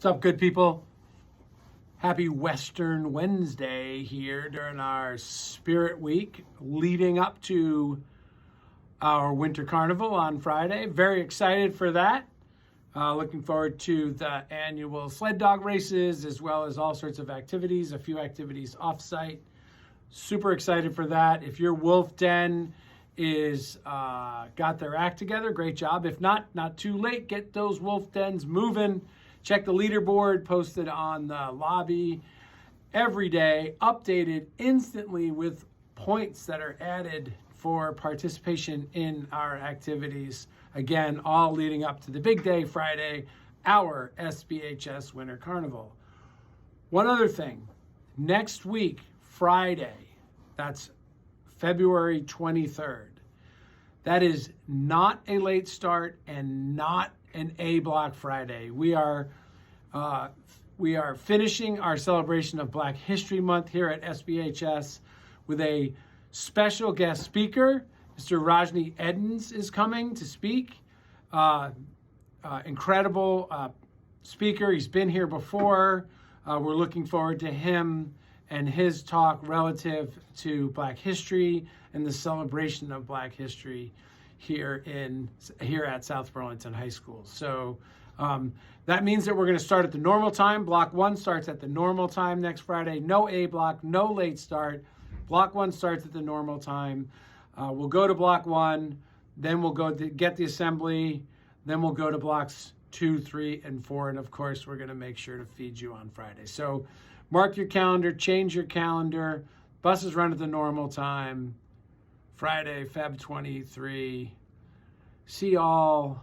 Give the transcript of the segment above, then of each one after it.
What's up, good people? Happy Western Wednesday here during our Spirit Week leading up to our Winter Carnival on Friday. Very excited for that. Looking forward to the annual sled dog races as well as all sorts of activities, a few activities off-site. Super excited for that. If your Wolf Den is got their act together, great job. If not too late, get those Wolf Dens moving. Check the leaderboard posted on the lobby every day, updated instantly with points that are added for participation in our activities. Again, all leading up to the big day, Friday, our SBHS Winter Carnival. One other thing, next week, Friday, that's February 23rd. That is not a late start and not an A block Friday. We are finishing our celebration of Black History Month here at SBHS with a special guest speaker. Mr. Rajni Edens is coming to speak. Incredible speaker. He's been here before. We're looking forward to him and his talk relative to Black history and the celebration of Black history here at South Burlington High School. So that means that we're going to start at the normal time. Block 1 starts at the normal time next Friday. No A block, no late start. Block 1 starts at the normal time. We'll go to Block 1, then we'll go to get the assembly, then we'll go to Blocks 2, 3, and 4, and of course we're going to make sure to feed you on Friday. So mark your calendar, change your calendar. Buses run at the normal time. Friday, Feb 23. See y'all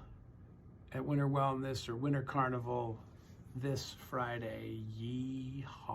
at Winter Wellness or Winter Carnival this Friday. Yeehaw.